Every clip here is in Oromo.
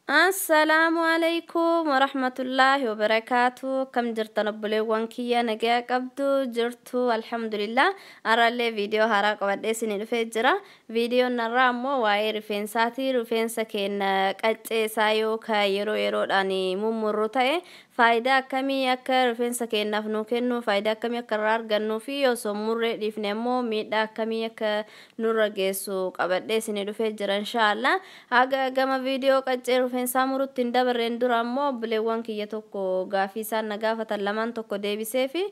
السلام عليكم ورحمة الله وبركاته. كم جرت نبلي وانكيا نجا قبضو جرتو الحمد لله. أرى لي فيديو هراك وديسني الفجرة فيديو نرامو واي رفين ساتي رفين سكين قطع سايو كايرو يرو داني ممرو تاي فايدة كمي أكا رفين سكين نفنو كنو فايدة كمي أكرار غنو فيو سمور ديفنمو ميدا كمي أكا نورجيسو قبضيسني الفجرة إن شاء الله. Haga gama video qaccee rufeensaa murutti hin dabarreen dura ammoo obboleewwan kiyya tokko gaafii isaan na gaafatan lamaan tokko deebisee fi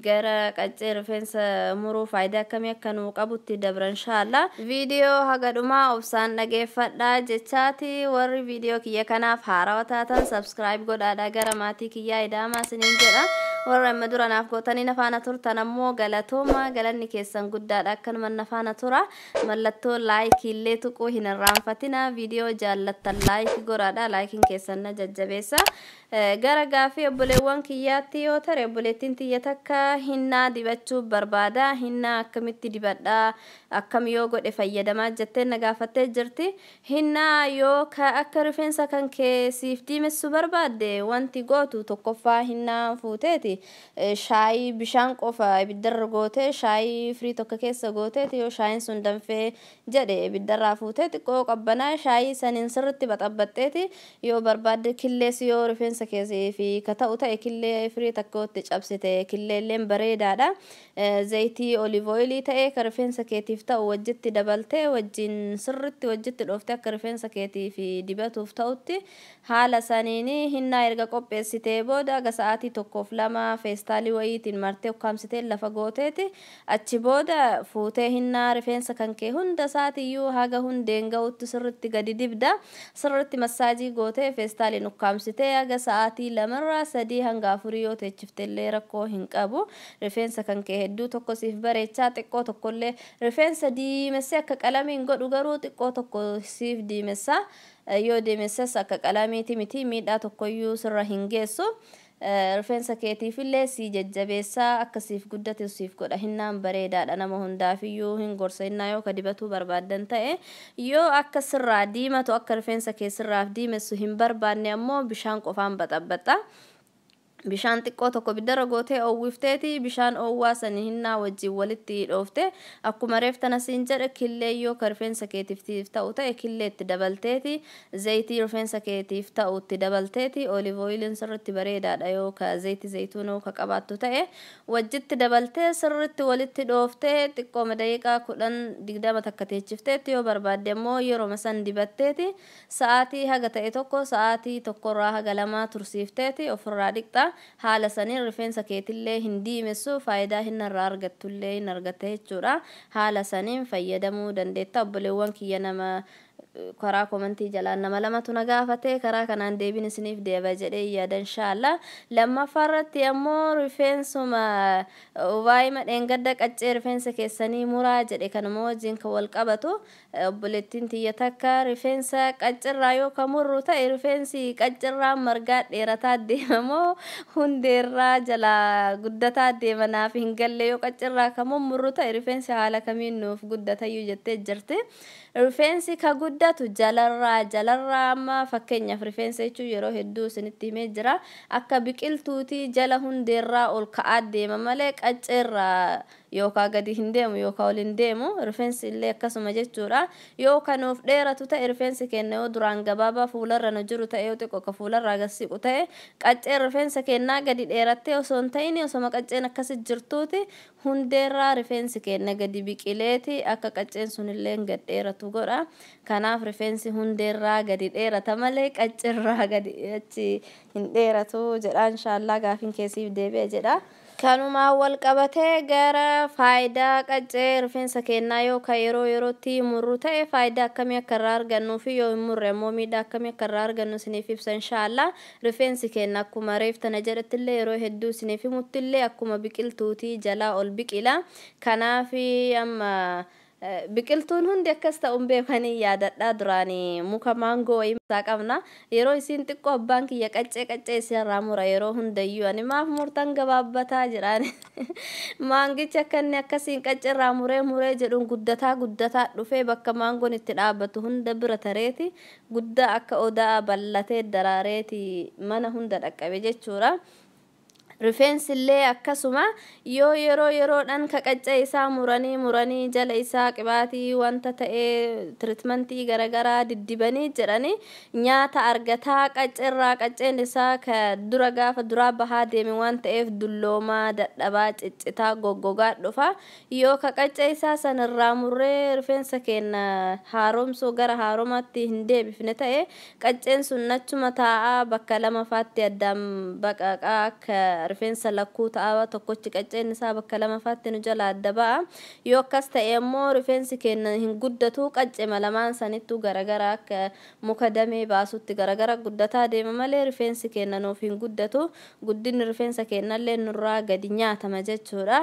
gara qaccee rufeensa muruu faayidaa akkamii akka nuu qabutti dabra inshaalla. Video haga dhumaa obsaan dhageeffadhaa jechaati. Warri video kiyya kanaaf haarawaa taatan subscribe godhaadhaa gara maatii kiyyaa idaamaa isiniin jedha. Warra amma dura naaf gootanii na faana turtan ammoo galatooma galanni keessan guddaadha akkanuma na faana tura. Mallattoo like illee tuquu hin irraanfatina. Video jaallattan like godhaadha. Likein keessan na jajjabeessa. Gara gaafii obboleewwan kiyyaatti yoo tare obboleettiin tiyya takka hinnaa dibachuu barbaada. Hinnaa akkamitti dibadhaa akkam yoo godhe fayyadamaa jettee na gaafattee jirti. Hinnaa yoo akka rifeensa kan kee siif diimessu barbaadde wanti gootu tokkoffaa hinnaa fuuteeti. Shaayii bishaan qofa ibiddarra gootee shaayii firii tokko keessa gooteeti yoo shaayiin sun danfee jedhe ibiddarraa fuutee xiqqoo qabbanaa shaayii saniin sirriitti baxabbatteeti yoo barbaadde killees yoo rifeensa keessee fi kata'u ta'e killee firii tokkotti cabsite killeelleen bareedaadha. Zayitii olive oilii ta'e ka rifeensa keetiif ta'u wajjitti dabaltee wajjin sirriitti wajjitti dhooftee akka rifeensa keetiif dibatuuf ta'utti haala saniini hinnaa erga qopheessitee booda aga sa'aatii tokkoof lama feestaalii wayiitiin martee ukkaamsitee lafa gooteeti achi booda fuutee hinnaa rifeensa kan kee hunda isaatiiyyuu haga hundeen ga'utti sirriitti gadi dibda sirriitti massaajii gootee feestaaliin ukkaamsitee haga sa'aatii lamarraa sadii hanga afurii yoo teechiftellee rakkoo hin qabu. Rifeensa kan kee hedduu tokko siif bareechaa xiqqoo tokkollee rifeensa diimessee akka qalamiin godhu garuu xiqqoo tokko siif diimessaa yoo diimessas akka qalamiiti miti miidhaa tokkoyyuu sirra hin geessu. Rifeensa keetiifillee si jajjabeessaa akkasiif guddate siif godha hinnaan bareedaadha nama hundaafiyyuu hin gorsa hinnaa yoo ka dibatuu barbaaddan ta'e yoo akka sirraa diimatu akka rifeensa kee sirraaf diimessu hin barbaanne ammoo bishaan qofaan baxabbaxa. Bishaan xiqqoo tokko biddarra gootee oowwifteeti bishaan oowwaa sanii hinnaa wajjin walitti dhoofte akkuma reeftana siin jedhe killee yoo ka rifeensa keetiif ta'u ta'e killee itti dabalteeti zayitii rifeensa keetiif ta'u itti dabalteeti olive oiliin sirriitti bareedaadha yoo ka zayitii zayituunoo ka qabaattu ta'e wajjitti dabaltee sirriitti walitti dhooftee xiqqooma daqiiqaa 10-20 takka teechifteetti yoo barbaadde ammoo yeroo san dibatteeti sa'aatii haga ta'e tokko sa'aatii tokkorraa haga lamaa tursiifteeti ofirraa dhiqxa. Haala saniin rifeensa keetillee hin diimessu faayidaa hin irraa argattullee hin argatte jechuudha. Haala saniin fayyadamuu dandeetta. Obboleewwan kiyya nama karaa komentii jalaan nama lamatu na gaafate karaa kanaan deebiin isiniif deeba jedhee yaada inshaalla. Lammaffaa irratti ammoo rifeensuma waa'ima dheengadda qaccee rifeensa keessanii muraa jedhe kanuma wajjin kan wal qabatu obboleettiin tiyya takka rifeensa qaccirraa yoo ka murru ta'e rifeensi qaccirraa margaa dheerataa deemamoo hundeerraa jala guddataa deemanaaf hin galle yoo qaccirraa ka murru ta'e rifeensi haala kamiin nuuf guddatayyuu jettee jirti. Rifeensi ka guddatu jalarraa amma fakkeenyaaf rifeensa jechuun yeroo hedduu isinitti himee jira akka biqiltuutii jala hundeerraa ol ka'aa deema malee qacceerraa yookaan gadi hin deemu yookaan ol hin deemu rifeensi illee akkasuma jechuudha. Yoo kanuuf dheeratu ta'e rifeensi keenya yoo duraan gabaabaa fuularra nu jiru ta'e yoo xiqqoo ka fuularraa gasiqu ta'e qacceen rifeensa keenyaa gadi dheerattee osoo hin ta'in osoo qacceen akkasi jirtuuti hundeerraa rifeensi keenya gadi biqileeti akka qacceen sunillee gad dheeratu godha. Kanaaf rifeensi hundeerraa gadi dheerata malee qacceerraa gadi achi hin dheeratu jedha inshaallaa gaafiin keessiif deebi'e jedha. Kanuma wal qabatee gara faayidaa qaccee rifeensa keenyaa yoo ka yeroo yerootti murru ta'e faayidaa akkamii akka irraa argannu fi yoo hin murre ammoo miidhaa akkamii akka irraa argannu isiniif ibsa inshaallaa. Rifeensi keenya akkuma reeftana jedhattillee yeroo hedduu isiniif himuttillee akkuma biqiltuutii jalaa ol biqila. Kanaaf amma biqiltuun hundi akkas ta'uun beekanii yaadadhaa duraanii muka maangoo wayii isaa qabna yeroo isiin xiqqoo abbaan kiyya qaccee isirraa mura yeroo hundayyuu ani maaf murtan gabaabbataa jedhaan maangichi akka inni akkasiin qacceerraa muree jedhuun guddataa dhufee bakka maangoon itti dhaabbatu hunda bira tareeti guddaa akka odaa bal'atee daraareeti mana hunda dhaqqabe jechuudha. Rifeensillee akkasuma yoo yeroodhaan ka qaccee isaa muranii jala isaa qibaatii wanta ta'ee tiriitmentii garagaraa diddibanii jedhanii nyaata argataa qacceen isaa ka dura gaafa duraa bahaa deeme waan ta'eef dulloomaa dadhabaa ciccitaa goggogaa dhufa yoo ka qaccee isaa sanirraa murree rifeensa keenya haaromsuu gara haaromaatti hin deebifne ta'e qacceen sun nachuma taa'aa bakka lamafaatti addaan baqaqaa akka rifeensa lakkuu ta'aa tokkochi qacceen isaa bakka lamafaatti nu jala adda ba'a yoo akkas ta'e immoo rifeensi keenya hin guddatu qaccee malamaan sanittuu garagara akka muka damee baasutti garagara guddataa deema malee rifeensi keenya nuuf hin guddatu guddinni rifeensa keenyallee nurraa gadi nyaatama jechuudha.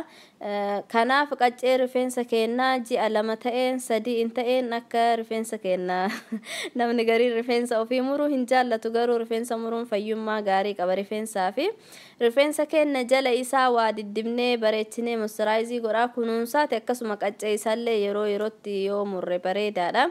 Kanaaf qaccee rifeensa keenyaa ji'a 2 ta'een 3 hin ta'een akka rifeensa keenya namni garii rifeensa ofii muruu hin jaallatu garuu rifeensa muruun fayyummaa gaarii qaba rifeensaa fi rifeensa keenya jala isaa waa diddibnee bareechinee moisturaayizii godhaa kunuunsaati akkasuma qaccee isaallee yerootti yoo murre bareedaadha.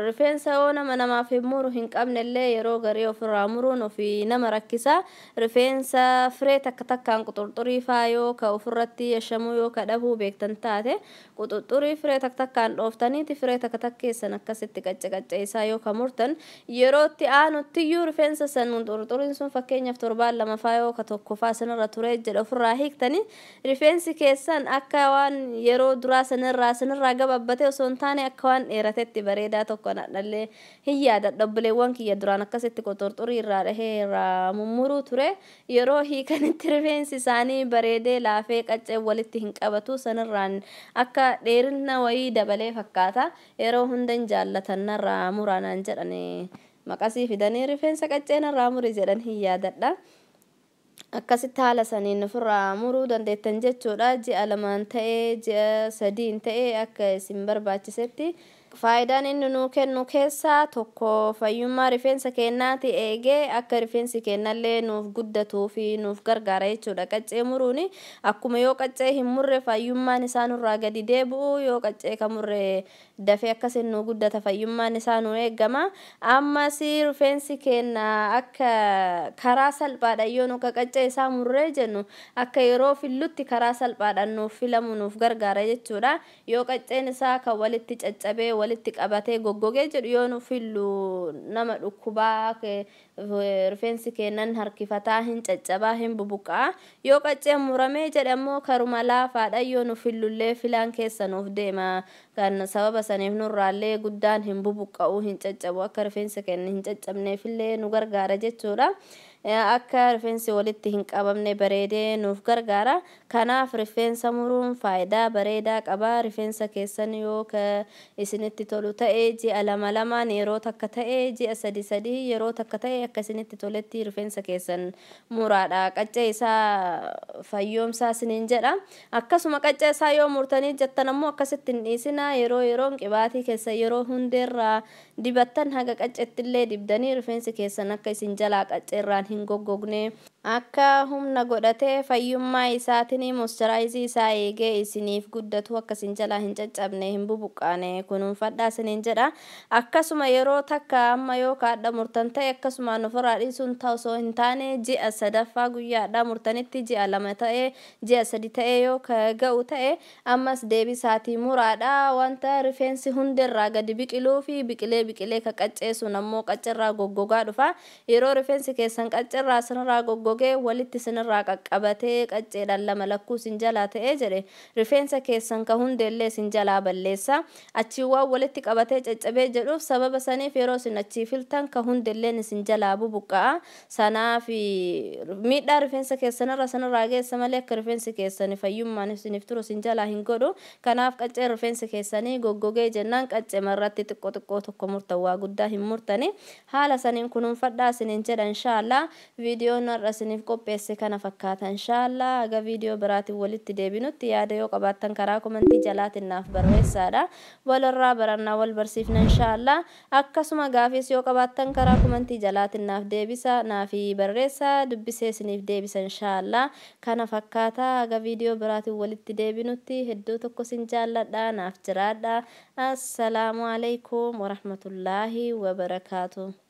Rifeensa yoo namaaf hin muru hin qabnellee yeroo garii ofirraa muruun ofii nama rakkisa. Rifeensa firee takkaan quxurxurii faa yoo ka ofirratti yashamuu yoo ka dhabuu beektan taate quxurxurii firee takkaan dhooftaniiti firee takkeessan akkasitti qaccee isaa yoo ka murtan yerootti aanuttiyyuu rifeensa san quxurxuriin sun fakkeenyaaf 7 faa yoo ka tokko faa sanirra ture jedha ofirraa hiiktanii rifeensi keessan akka waan yeroo duraa sanirraa gabaabbatee osoo hin taane akka waan dheeratetti bareedaa tokko nadhallee hin yaadadha obboleewwan kiyya duraan akkasitti quxurxurii irraa dhahee irraa mummuruu ture yeroo hiikanitti rifeensi isaanii bareedee laafee qaccee walitti hin qabatu sanirraan akka dheerina wayii dabalee fakkaata yeroo hunda hin jaallatan narraa muraanaan jedhanii maqasii fidanii rifeensa qaccee narraa muri jedhan hin yaadadha. Akkasitti haala saniin ofirraa muruu dandeettan jechuudha. Ji'a 2 ta'ee ji'a 3 ta'ee akka isin barbaachisetti faayidaan inni nuu kennu keessaa tokko fayyummaa rifeensa keenyaati eegee akka rifeensi keenyallee nuuf guddatuu fi nuuf gargaara jechuudha. Qaccee muruun akkuma yoo qaccee hin murre fayyummaan isaa nurraa gadi deebi'u yoo qaccee ka murre dafee akkasiin nu guddata fayyummaan isaa nu eegama. Ammas rifeensi keenya akka karaa salphaadhaan yoo nu qaccee isaa murree jennu akka yeroo fillutti karaa salphaadhaan nuuf filamu nuuf gargaara jechuudha. Yoo qacceen isaa kan walitti caccabee walitti qabatee goggogee jedhu yoo nu fillu nama dhukkubaa rifeensi keenyan harkifataa hin caccabaa hin bubuqaa yoo qacceen muramee jedhamoo karuma laafaadha yoo nu fillullee filaan keessa nuuf deema kan sababa saniif nurraallee guddaan hin bubuqa'u hin caccabu akka rifeensa keenya hin caccabneefillee nu gargaara jechuudha. Akka rifeensi walitti hin qabamne bareedee nuuf gargaara. Kanaaf rifeensa muruun faayidaa bareedaa qaba. Rifeensa keessan yoo ka isinitti tolu ta'ee ji'a 2 yeroo takka ta'ee ji'a 3 yeroo takka ta'ee akka isinitti toletti rifeensa keessan muraadha. Qaccee isaa fayyoomsaa isiniin jedha. Akkasuma qaccee isaa yoo murtanii jettan ammoo akkasitti hin dhiisina yeroon qibaatii keessa yeroo hundeerraa dibattan haga qacceettillee dibdanii rifeensi keessan akka isin jalaa qacceerraan hin goggogne akka humna godhatee fayyummaa isaatiin moisturaayizii isaa eegee isiniif guddatu akka isin jalaa hin caccabne hin bubuqqaane kunuunfadhaa isiniin jedha. Akkasuma yeroo takka amma yoo kaadha murtan ta'e akkasuma ofirraa dhiisuun osoo hin taane ji'a 3ffaa guyyaadhaa murtanitti ji'a 2 ta'ee ji'a 3 ta'ee yoo ga'u ta'e ammas deebisaatii muraadha wanta rifeensi hundirraa gadi biqiluu fi biqilee ka qacceessuun ammoo qaccerraa goggogaa dhufa. Yeroo rifeensi keessan qaccerraa sanirraa goggogee walitti sanirraa qaqqabatee qacceedhaan 2 lakkuu sin jalaa ta'ee jedhe rifeensa keessan ka hundeellee sin jalaa balleessa. Achiiwwan walitti qabatee caccabee jedhuuf sababa saniif yeroo sin achii filtan ka hundeelleen sin jalaa bubuqqa'a. Sanaaf miidhaa rifeensa keessanirra sanirraa geessa malee akka rifeensi keessan fayyummaan isiniif turu sin jalaa hin godhu. Kanaaf qaccee rifeensa keessanii goggogee jennaan qaccee marratti xiqqoo tokko murtan waa guddaa hin murtani. Haala saniin kunuunfadhaa isiniin jedha inshallah. Viidiyoon har'a isiniif qopheesse kana fakkaata inshallah aga video biraati walitti deebinutti yaada yoo qabaattan karaa komentii jalaatiin naaf barreessaadha walirraa barannaa wal barsiifna inshallah akkasuma gaafis yoo qabaattan karaa komentii jalaatiin naaf deebisa naafi barreessa dubbisee isiniif deebisa inshallah kana fakkaata aga video biraati walitti deebinutti hedduu tokko sin jaalladha naaf jiraadha. Assalamu alaikum warahmatullahi wabarakatuh.